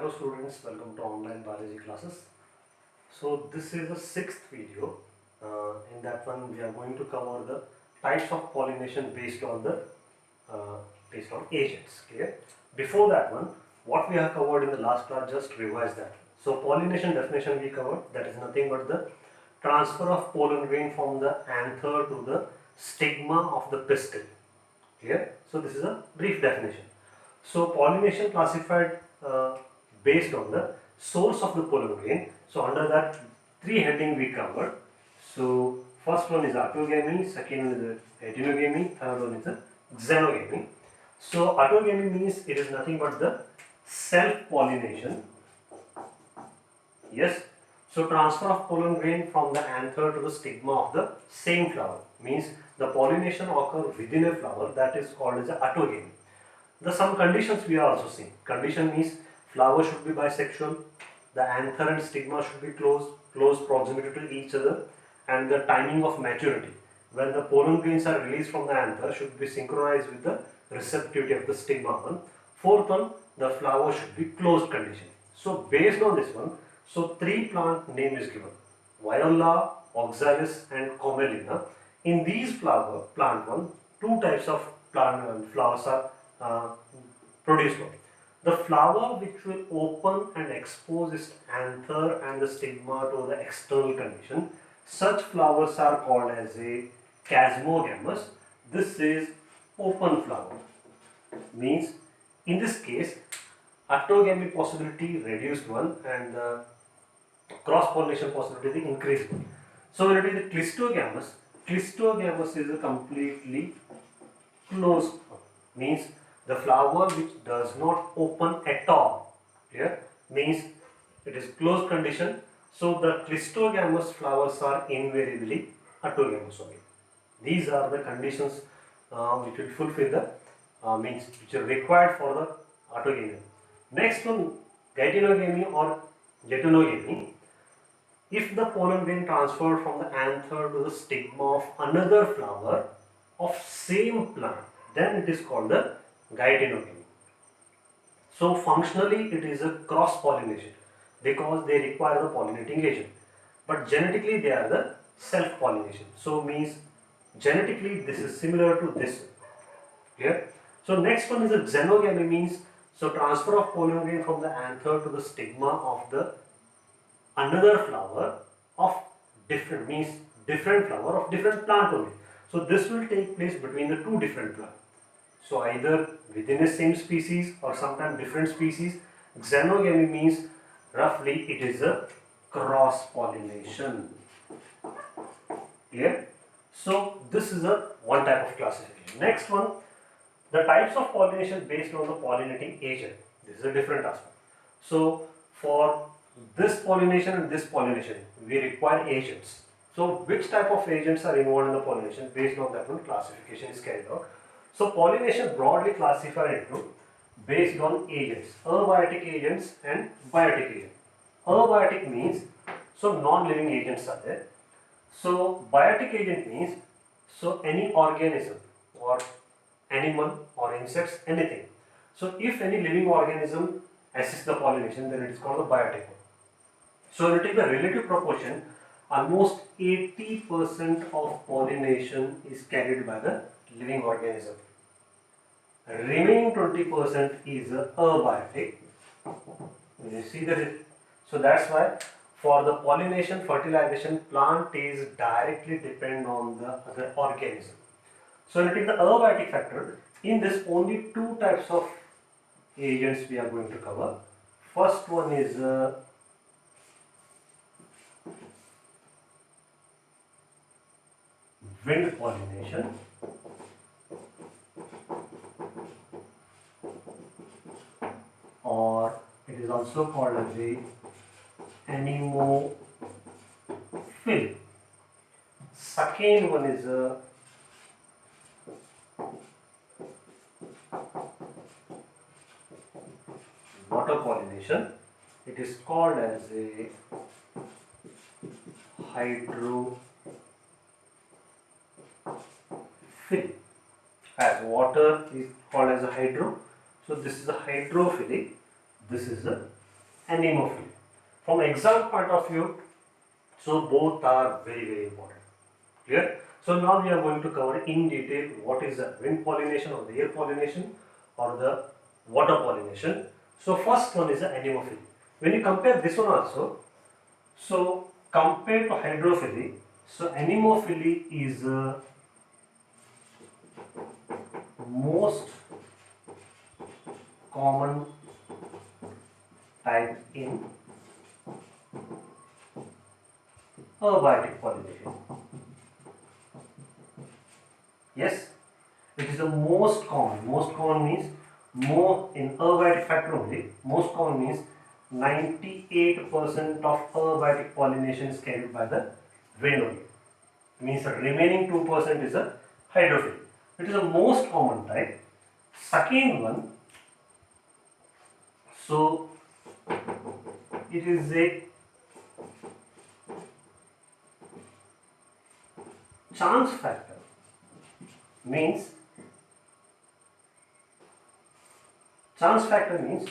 Hello students, welcome to online biology classes. So this is the sixth video. In that one we are going to cover the types of pollination based on agents. Clear? Before that one, what we have covered in the last class, just revise that. So pollination definition we covered, that is nothing but the transfer of pollen grain from the anther to the stigma of the pistil. Clear? So this is a brief definition. So pollination classified based on the source of the pollen grain. So under that three heading we covered. So first one is autogamy, second one is heterogamy, third one is the xenogamy. So autogamy means it is nothing but the self-pollination. Yes. So transfer of pollen grain from the anther to the stigma of the same flower means the pollination occurs within a flower, that is called as autogamy. The some conditions we are also seeing. Condition means flower should be bisexual, the anther and stigma should be close proximity to each other, and the timing of maturity when the pollen grains are released from the anther should be synchronized with the receptivity of the stigma one. Fourth one, the flower should be closed condition. So based on this one, so three plant name is given: Viola, Oxalis and Commelina. In these plant one, two types of flowers are produced. The flower which will open and expose its anther and the stigma to the external condition, such flowers are called as a chasmogamous. This is open flower. Means in this case, autogamy possibility reduced one and cross pollination possibility increased one. So when it is the clistogamous is a completely closed one. Means the flower which does not open at all, here means it is closed condition. So the clistogamous flowers are invariably autogamous only. These are the conditions which will fulfill the means which are required for the autogamy. Next one, geitonogamy or geitonogamy. If the pollen grain transferred from the anther to the stigma of another flower of same plant, then it is called the geitonogamy. So functionally it is a cross pollination because they require the pollinating agent, but genetically they are the self pollination. So means genetically this is similar to this. Clear? So next one is a xenogamy, means so transfer of pollen grain from the anther to the stigma of the another flower of different flower of different plant only. So this will take place between the two different plants. So either within the same species or sometimes different species. Xenogamy means roughly it is a cross pollination. Clear? So this is a one type of classification. Next one, the types of pollination based on the pollinating agent. This is a different aspect. So for this pollination and this pollination, we require agents. So which type of agents are involved in the pollination, based on that one classification is carried out. So pollination broadly classified into based on agents, abiotic agents and biotic agents. Abiotic means so non-living agents are there. So biotic agent means so any organism or animal or insects, anything. So if any living organism assists the pollination, then it is called a biotic one. So when you take the relative proportion, almost 80% of pollination is carried by the living organism. Remaining 20% is abiotic. You see that? So that's why for the pollination, fertilization, plant is directly depend on the other organism. So when you take the abiotic factor, in this only two types of agents we are going to cover. First one is wind pollination, or it is also called as the anemophil. Second one is water pollination. It is called as a hydrophil. As water is called as a hydro, so this is a hydrophilic, this is a anemophily. From exam point of view, so both are very, very important. Clear? So now we are going to cover in detail what is the wind pollination or the air pollination or the water pollination. So first one is the anemophily. When you compare this one also, so compared to hydrophily, so anemophily is most common type in abiotic pollination. Yes, it is the most common. Most common means more in abiotic factor only. Most common means 98% of abiotic pollination is carried by the wind only. Means the remaining 2% is a hydrophily. It is the most common type. Second one, so it is a chance factor. Means chance factor means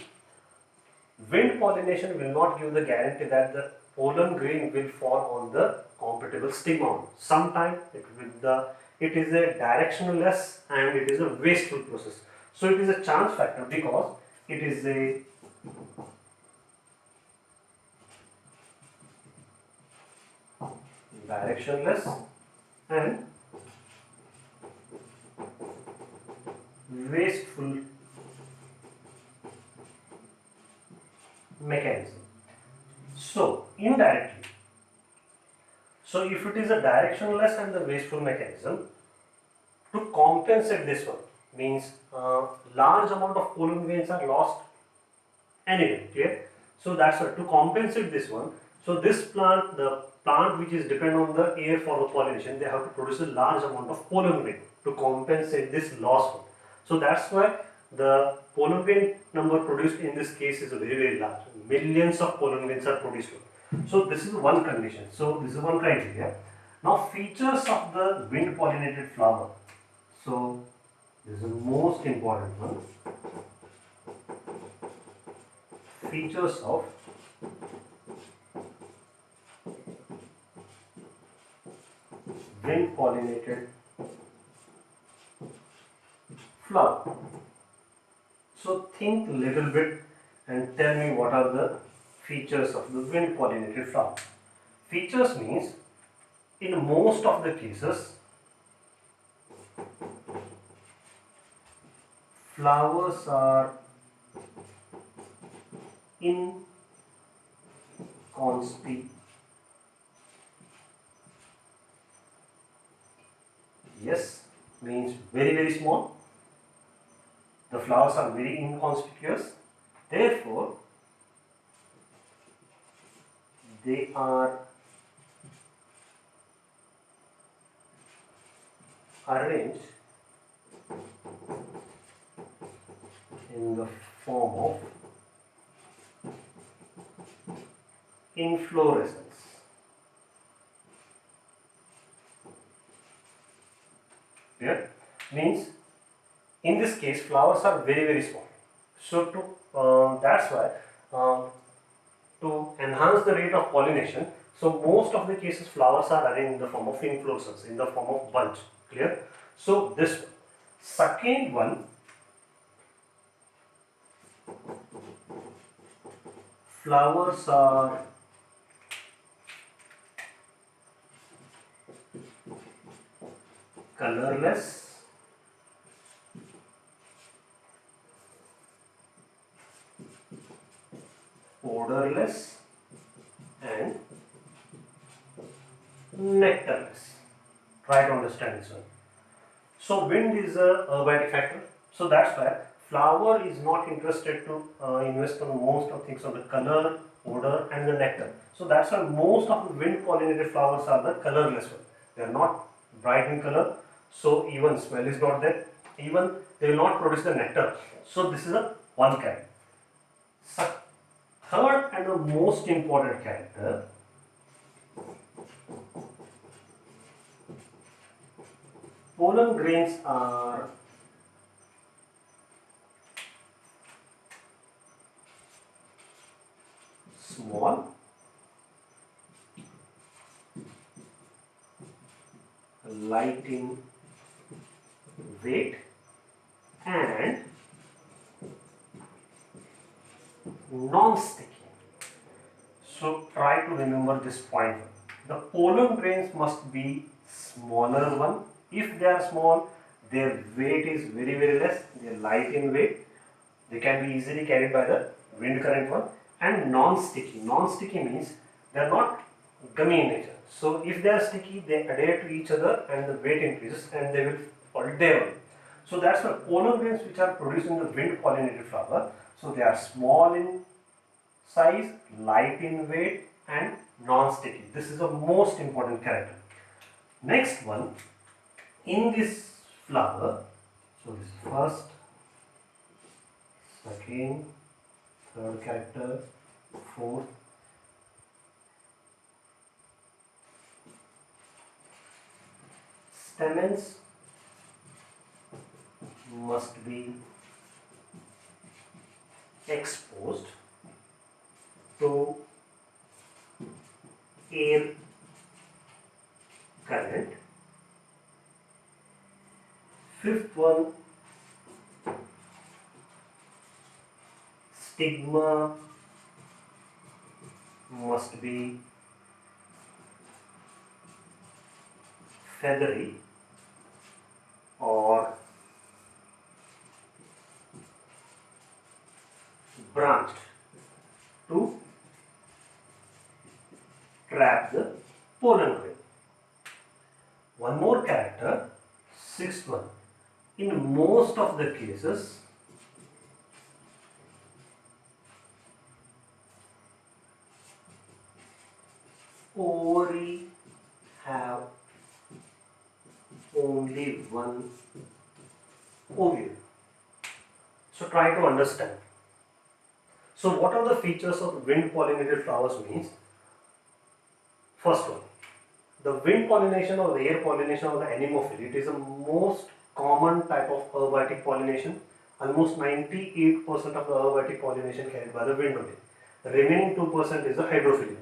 wind pollination will not give the guarantee that the pollen grain will fall on the compatible stigma. Sometimes it is a directionless and it is a wasteful process. So it is a chance factor because it is a directionless and wasteful mechanism. So indirectly, so if it is a directionless and the wasteful mechanism, to compensate this one means large amount of pollen grains are lost anyway. Clear? So that's why to compensate this one. So this plant, the plant which is dependent on the air for the pollination, they have to produce a large amount of pollen grain to compensate this loss one. So that's why the pollen grain number produced in this case is very, very large. Millions of pollen grains are produced. So this is one condition. So this is one criteria. Now features of the wind pollinated flower. So this is the most important one. Features of wind pollinated flower. So think a little bit and tell me what are the features of the wind pollinated flower. Features means in most of the cases flowers are inconspicuous. Yes, means very, very small. The flowers are very inconspicuous. Therefore, they are arranged in the form of inflorescence. Clear? Means in this case flowers are very, very small. So to that's why to enhance the rate of pollination, so most of the cases flowers are arranged in the form of inflorescence, in the form of bunch. Clear? So this one. Second one, flowers are colorless, odorless and nectarless. Try to understand this one. So wind is a abiotic factor. So that's why flower is not interested to invest on most of things on the color, odor and the nectar. So that's why most of the wind pollinated flowers are the colorless one. They are not bright in color. So even smell is not there. Even they will not produce the nectar. So this is a one character. Third and the most important character, pollen grains are small, light in weight, and non-sticky. So try to remember this point. The pollen grains must be smaller one. If they are small, their weight is very less. They are light in weight. They can be easily carried by the wind current one. And non-sticky. Non-sticky means they are not gummy in nature. So if they are sticky, they adhere to each other and the weight increases and they will fall down. So that's why pollen grains which are produced in the wind pollinated flower. So they are small in size, light in weight, and non-sticky. This is the most important character. Next one, in this flower, so this first, second, third character, fourth, stamens must be exposed to air current. Fifth one, stigma must be feathery or branched to trap the pollen grain. One more character, sixth one. In most of the cases, ovary have only one ovule. So try to understand. So what are the features of wind pollinated flowers means? First one, the wind pollination or the air pollination of the anemophily, it is the most common type of abiotic pollination. Almost 98% of the abiotic pollination carried by the wind only. The remaining 2% is the hydrophilia.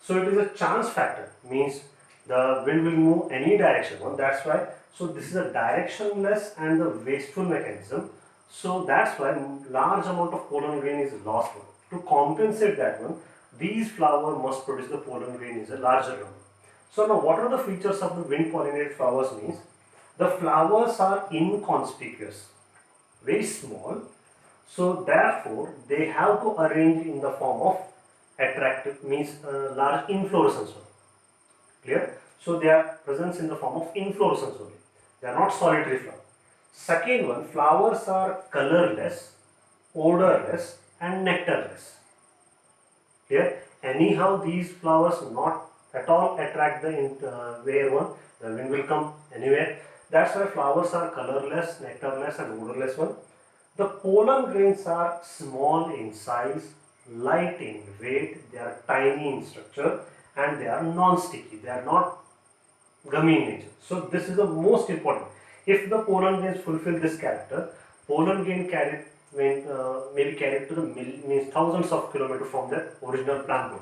So it is a chance factor, means the wind will move any direction. That's why. So this is a directionless and the wasteful mechanism. So that's why large amount of pollen grain is lost. To compensate that one, these flowers must produce the pollen grain is a larger one. So now what are the features of the wind pollinated flowers means? The flowers are inconspicuous, very small. So therefore they have to arrange in the form of attractive, means large inflorescence only. Clear? So they are present in the form of inflorescence only. They are not solitary flowers. Second one, flowers are colorless, odorless, and nectarless. Here, anyhow, these flowers not at all attract the where one, the wind will come anywhere. That's why flowers are colorless, nectarless, and odorless one. The pollen grains are small in size, light in weight, they are tiny in structure, and they are non-sticky. They are not gummy in nature. So this is the most important. If the pollen grains fulfill this character, pollen grain carried may be carried to the means thousands of kilometers from the original plant root.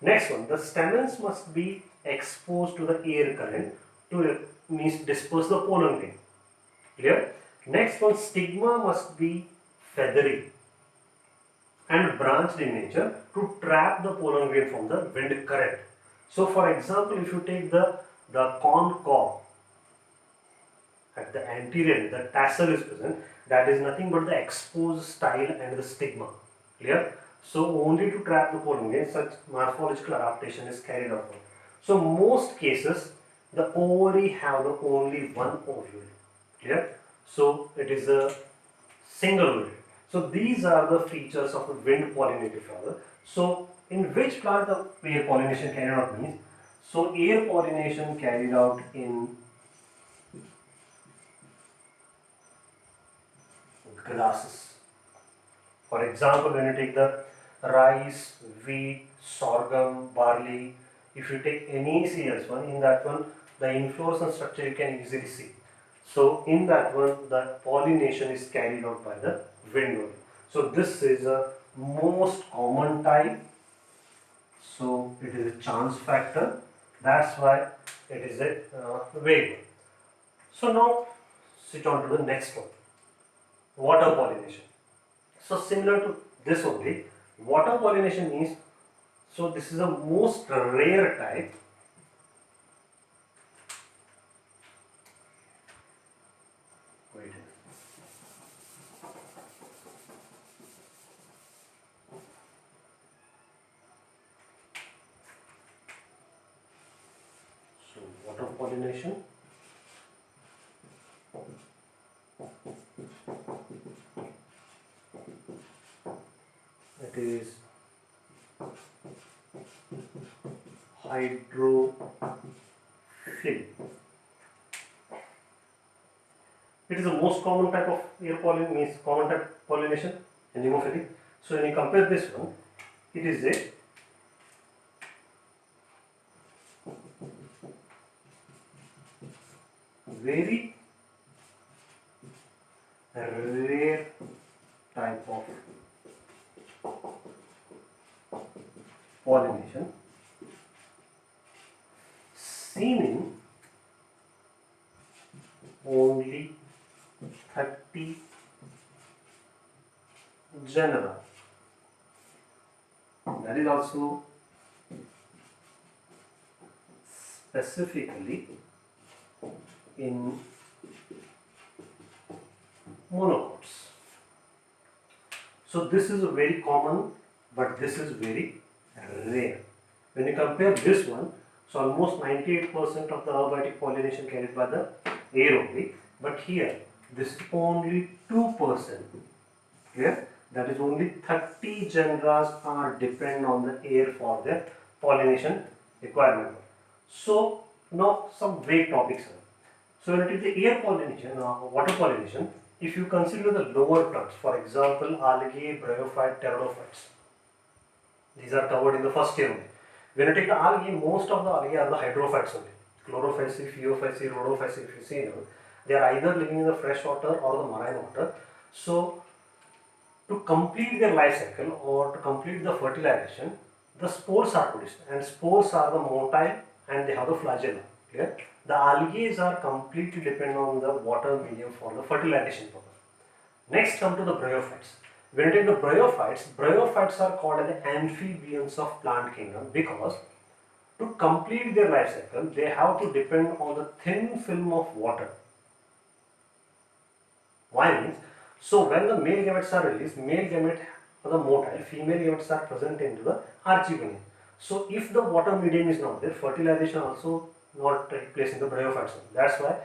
Next one, the stamens must be exposed to the air current to means disperse the pollen grain. Clear? Next one, stigma must be feathery and branched in nature to trap the pollen grain from the wind current. So for example, if you take the corn cob, at the anterior, the tassel is present, that is nothing but the exposed style and the stigma. Clear? So only to trap the pollen grain, such morphological adaptation is carried out. So most cases, the ovary have the only one ovule. Clear? So it is a single ovule. So these are the features of the wind pollinated flower. So in which plant the air pollination carried out means? So air pollination carried out in grasses. For example, when you take the rice, wheat, sorghum, barley, if you take any cereals one, in that one the inflorescence structure you can easily see. So in that one the pollination is carried out by the wind only. So this is a most common type So it is a chance factor. That's why it is a variable. So now switch on to the next one, water pollination. So similar to this only, water pollination means, so this is a most rare type. Wait. So water pollination. It is hydrophilic. It is the most common type of air pollen, means common type pollination, anemophilic. So when you compare this one, it is a very rare type of pollination seen in only 30 genera. That is also specifically in monocots. So this is a very common, but this is very rare. When you compare this one, so almost 98% of the abiotic pollination carried by the air only, but here this is only 2%. Clear? That is only 30 genera are depend on the air for their pollination requirement. So now some vague topics. So when it is the air pollination or water pollination, if you consider the lower plants, for example, algae, bryophyte, pteridophytes, these are covered in the first year only. When you take the algae, most of the algae are the hydrophytes only. Chlorophyceae, phaeophyceae, rhodophyceae, if you see now, they are either living in the fresh water or the marine water. So to complete their life cycle or to complete the fertilization, the spores are produced, and spores are the motile and they have the flagella. Clear? The algae are completely dependent on the water medium for the fertilization purpose. Next come to the bryophytes. When you take the bryophytes are called as the amphibians of plant kingdom because to complete their life cycle, they have to depend on the thin film of water. Why means, so when the male gametes are released, male gamete or the motile, female gametes are present into the archegonium. So if the water medium is not there, fertilization also not take place in the bryophytes. That's why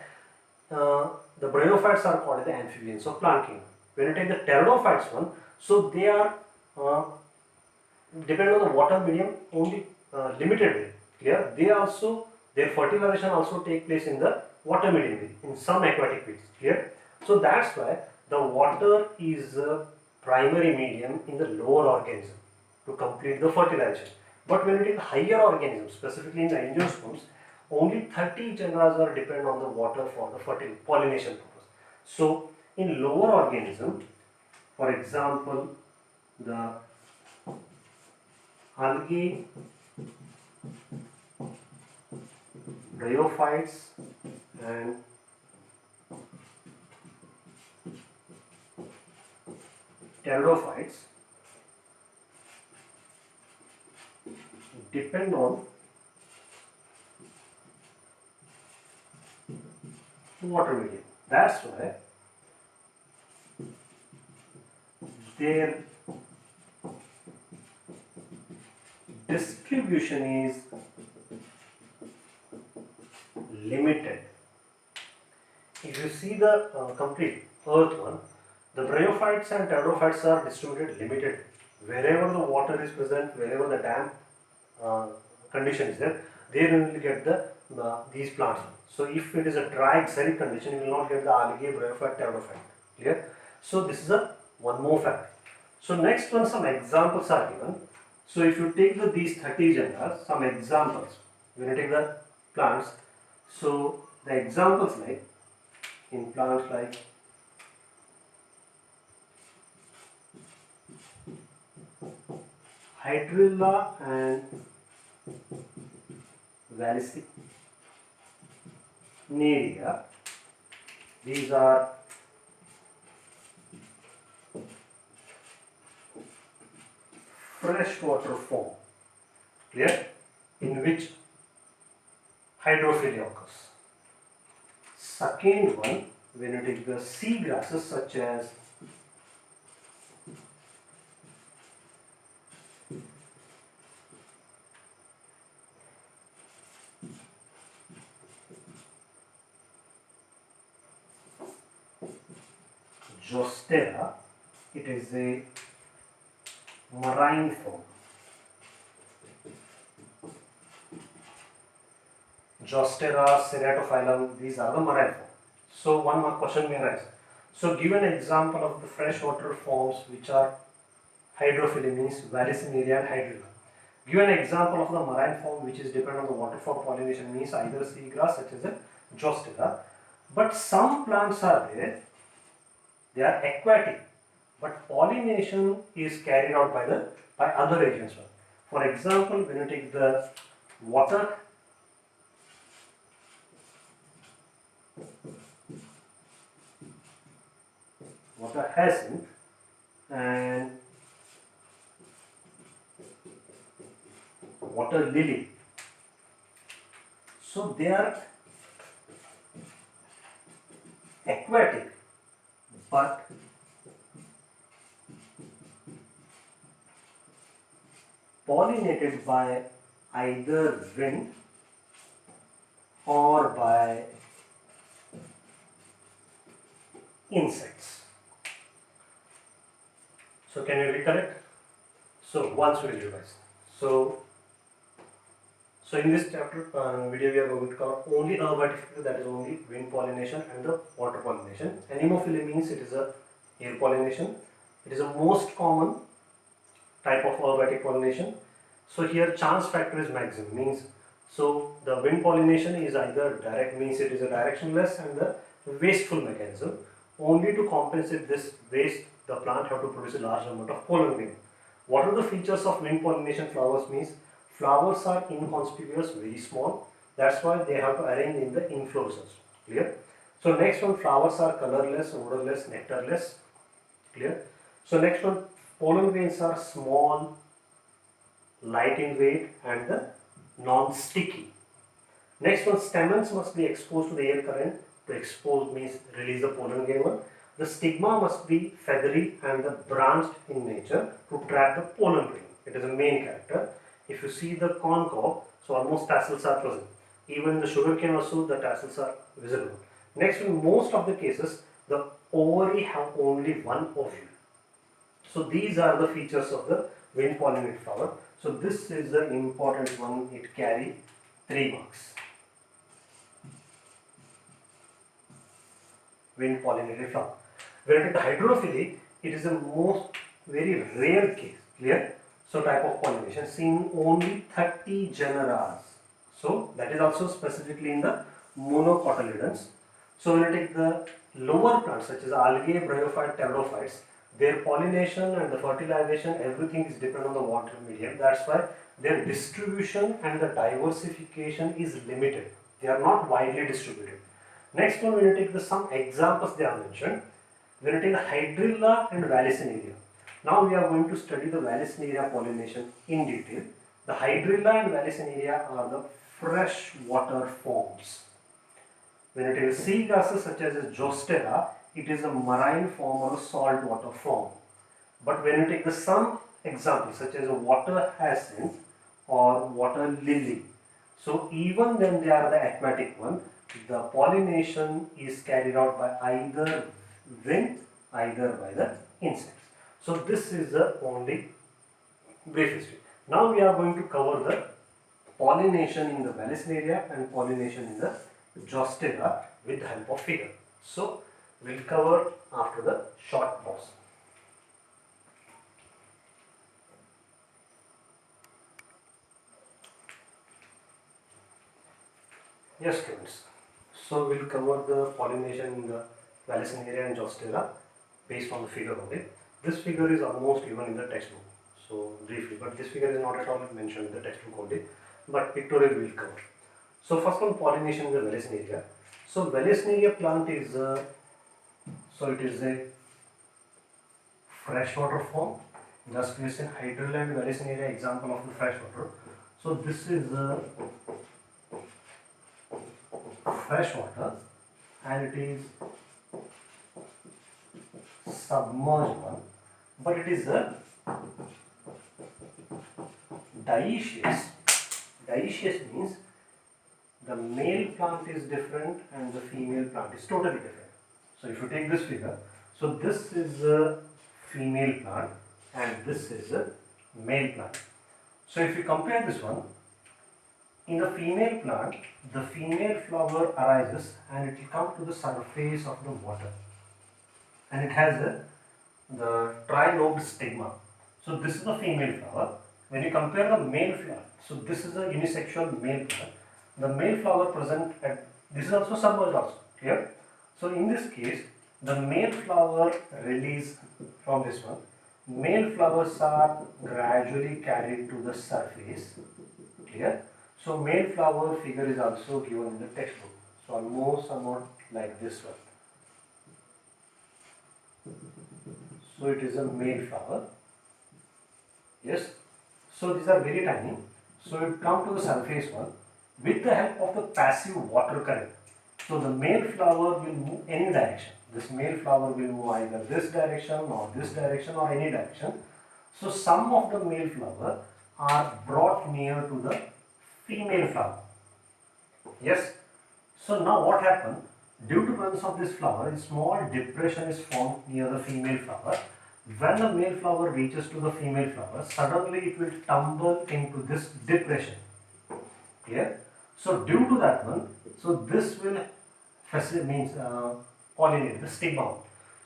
the bryophytes are called the amphibians of plant kingdom. When you take the pteridophytes one, so they are depend on the water medium only limited way. Clear? They also, their fertilization also take place in the water medium in some aquatic fish. Clear? So that's why the water is a primary medium in the lower organism to complete the fertilization. But when it is higher organisms, specifically in the angiosperms, only 30 genera are depend on the water for the pollination purpose. So in lower organism, for example, the algae, bryophytes and pteridophytes depend on water medium. That's why their distribution is limited. If you see the complete earth one, the bryophytes and pteridophytes are distributed limited. Wherever the water is present, wherever the damp condition is there, they will get these plants. So if it is a dry acidic condition, you will not get the algae, bryophyte, pteridophyte. Clear? So this is a one more fact. So next one, some examples are given. So if you take these 30 genera, some examples. When you take the plants, so the examples like in plants like Hydrilla and Vallisneria. These are freshwater form, clear, in which hydrophilia occurs. Second one, when you take the sea grasses such as Zostera, it is a marine form. Zostera, Ceratophyllum, these are the marine forms. So one more question may arise. So give an example of the freshwater forms which are hydrophilic, means Vallisneria and Hydrilla. Give an example of the marine form which is dependent on the water for pollination, means either seagrass such as a Zostera. But some plants are there, they are aquatic, but pollination is carried out by other agents. For example, when you take the water hyacinth and water lily, so they are aquatic but pollinated by either wind or by insects. So can you recollect? So once we will revise. So in this chapter video we are going to cover only herbative, that is only wind pollination and the water pollination. Anemophily means it is a air pollination. It is the most common type of herbatic pollination. So here chance factor is maximum, means so the wind pollination is either direct, means it is a directionless and the wasteful mechanism. Only to compensate this waste, the plant have to produce a large amount of pollen grain. What are the features of wind pollination flowers? Means flowers are inconspicuous, very small. That's why they have to arrange in the inflorescence. Clear? So next one, flowers are colorless, odorless, nectarless. Clear? So next one, pollen grains are small, light in weight and the non-sticky. Next one, stamens must be exposed to the air current. To expose means release the pollen grain. The stigma must be feathery and the branched in nature to trap the pollen grain. It is a main character. If you see the corn cob, so almost tassels are present. Even in the sugarcane also the tassels are visible. Next, in most of the cases, the ovary have only one ovule. So these are the features of the wind pollinated flower. So this is the important one, it carry 3 marks. Wind pollinated flower. When it is hydrophily, it is the most very rare case. Clear? So type of pollination seen only 30 genera. So that is also specifically in the monocotyledons. So when you take the lower plants such as algae, bryophyte, pteridophytes, their pollination and the fertilization, everything is dependent on the water medium. That's why their distribution and the diversification is limited. They are not widely distributed. Next one, when you take some examples they are mentioned, when you take the Hydrilla and Vallisneria. Now we are going to study the Vallisneria pollination in detail. The Hydrilla and Vallisneria are the freshwater forms. When you take the sea grasses such as Zostera, it is a marine form or a saltwater form. But when you take some examples such as a water hyacinth or water lily, so even when they are the aquatic one, the pollination is carried out by either wind, either by the insects. So this is the only brief history. Now we are going to cover the pollination in the Vallisneria and pollination in the Zostera with the help of figure. So we'll cover after the short pause. Yes, students. So we'll cover the pollination in the Vallisneria and Zostera based on the figure only. This figure is almost given in the textbook. So briefly, but this figure is not at all mentioned in the textbook only, but pictorial will cover. So first one, pollination in the Vallisneria. So Vallisneria plant is it is a freshwater form. Just we say Hydroland Vallisneria example of the freshwater. So this is freshwater and it is submerged one, but it is a dioecious. Dioecious means the male plant is different and the female plant is totally different. So if you take this figure, so this is a female plant and this is a male plant. So if you compare this one, in the female plant, the female flower arises and it will come to the surface of the water, and it has the trilobed stigma. So this is the female flower. When you compare the male flower, so this is a unisexual male flower. The male flower present at, this is also submerged also, clear? So in this case, the male flower release from this one. Male flowers are gradually carried to the surface, clear? So male flower figure is also given in the textbook. So almost somewhat like this one. So it is a male flower. Yes. So these are very tiny. So it come to the surface one with the help of the passive water current. So the male flower will move any direction. This male flower will move either this direction or any direction. So some of the male flower are brought near to the female flower. Yes. So now what happened? Due to presence of this flower, a small depression is formed near the female flower. When the male flower reaches to the female flower, suddenly it will tumble into this depression. Clear? So due to that one, so this will pollinate the stigma.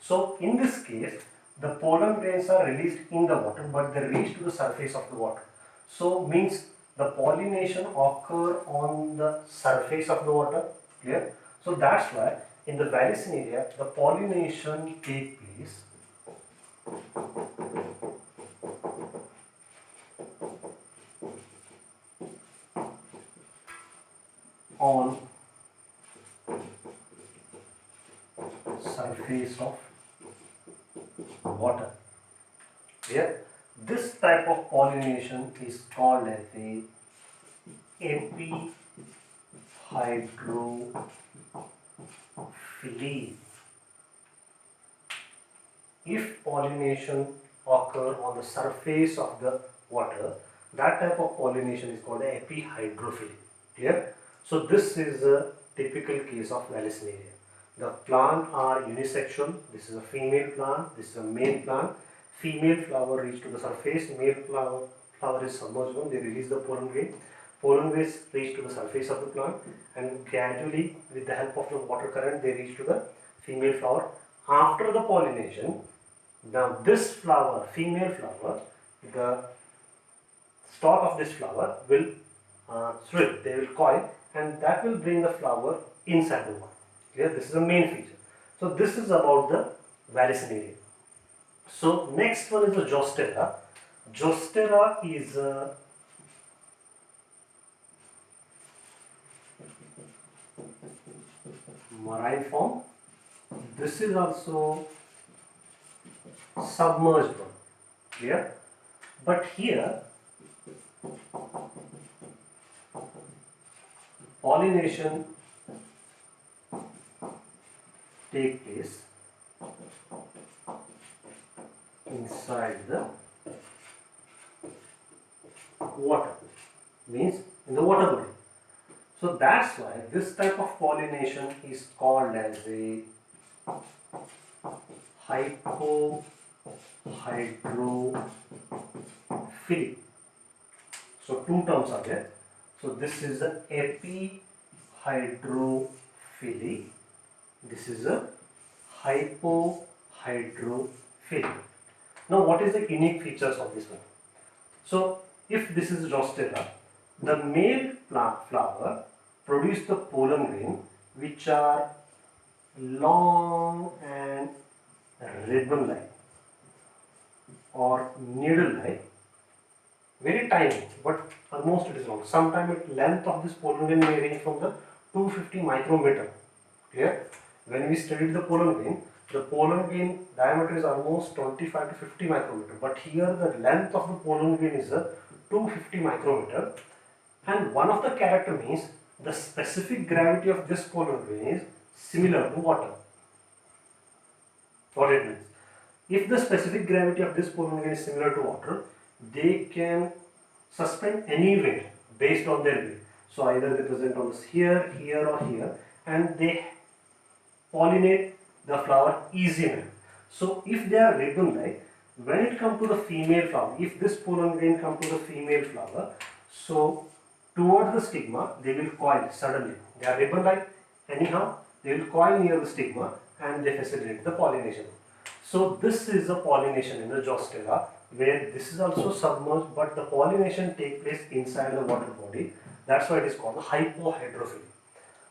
So in this case, the pollen grains are released in the water, but they reach to the surface of the water. So means the pollination occur on the surface of the water. Clear? So that's why in the Vallisneria, the pollination take place on surface of water. Here, this type of pollination is called as the epihydrophily. If pollination occur on the surface of the water, that type of pollination is called epihydrophily. Clear? So this is a typical case of Vallisneria. The plant are unisexual. This is a female plant. This is a male plant. Female flower reach to the surface. Male flower is submerged. They release the pollen grain. Pollen grains reach to the surface of the plant, and gradually, with the help of the water current, they reach to the female flower. After the pollination, now this flower, female flower, the stalk of this flower will swell. They will coil, and that will bring the flower inside the water. Clear? This is the main feature. So this is about the Vallisneria. So next one is the Zostera. Zostera is marine form. This is also submerged one. Clear? But here pollination take place inside the water, means in the water body. So that's why this type of pollination is called as a hypohydrophily. So two terms are there. So this is the epihydrophily. This is a hypohydrophily. Now what is the unique features of this one? So if this is Zostera, the male flower produce the pollen grain which are long and ribbon-like or needle-like, very tiny, but almost it is long. Sometimes the length of this pollen grain may range from the 250 micrometer. Clear? When we studied the pollen grain diameter is almost 25 to 50 micrometer, but here the length of the pollen grain is a 250 micrometer, and one of the character means the specific gravity of this pollen grain is similar to water. What it means? If the specific gravity of this pollen grain is similar to water, they can suspend any weight based on their weight. So either they present on this here, here or here, and they pollinate the flower easily. So if they are ribbon-like, when it comes to the female flower, if this pollen grain comes to the female flower, so towards the stigma they will coil suddenly. They are ribbon-like, anyhow they will coil near the stigma and they facilitate the pollination. So this is a pollination in the Zostera, where this is also submerged, but the pollination takes place inside the water body. That's why it is called the hypohydrophily.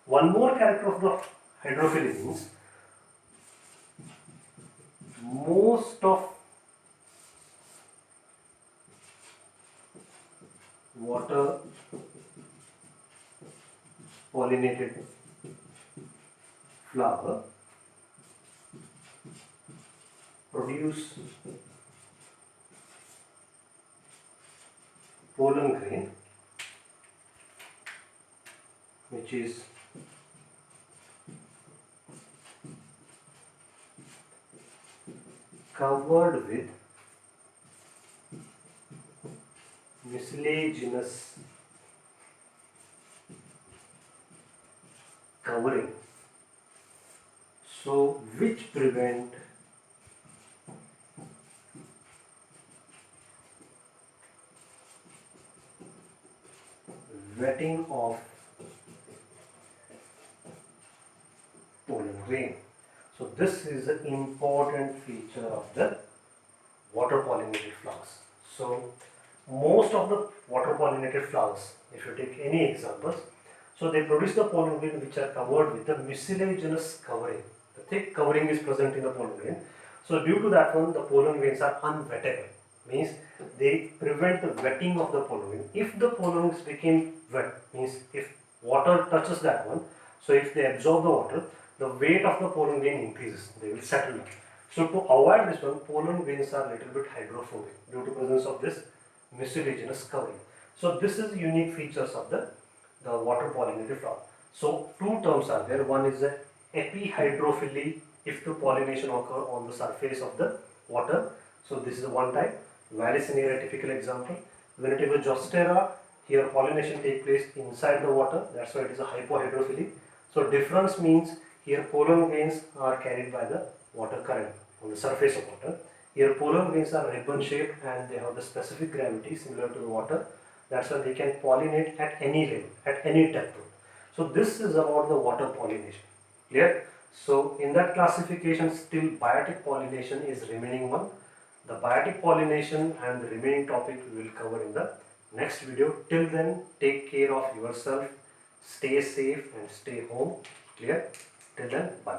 One more character of the hydrophily means most of water pollinated flower produce pollen grain which is covered with mucilaginous covering, so which prevent wetting of pollen grain. So this is an important feature of the water pollinated flowers. So most of the water pollinated flowers, if you take any examples, so they produce the pollen grain which are covered with the mucilaginous covering. The thick covering is present in the pollen grain. So due to that one, the pollen grains are unwettable. Means they prevent the wetting of the pollen grain. If the pollen grains became wet, means if water touches that one, so if they absorb the water, the weight of the pollen grain increases. They will settle down. So to avoid this one, pollen grains are little bit hydrophobic due to presence of this mucilaginous covering. So this is unique features of the water pollinated flower. So two terms are there. One is the epihydrophily, if the pollination occur on the surface of the water. So this is one type. Vallisneria, typical example. Venativa Zostera, here pollination take place inside the water. That's why it is a hypohydrophily. So difference means here pollen grains are carried by the water current on the surface of water. Here pollen grains are ribbon shaped and they have the specific gravity similar to the water. That's why they can pollinate at any level, at any depth. So this is about the water pollination. Clear? So in that classification, still biotic pollination is remaining one. The biotic pollination and the remaining topic we will cover in the next video. Till then, take care of yourself, stay safe and stay home. Clear? Till then, bye.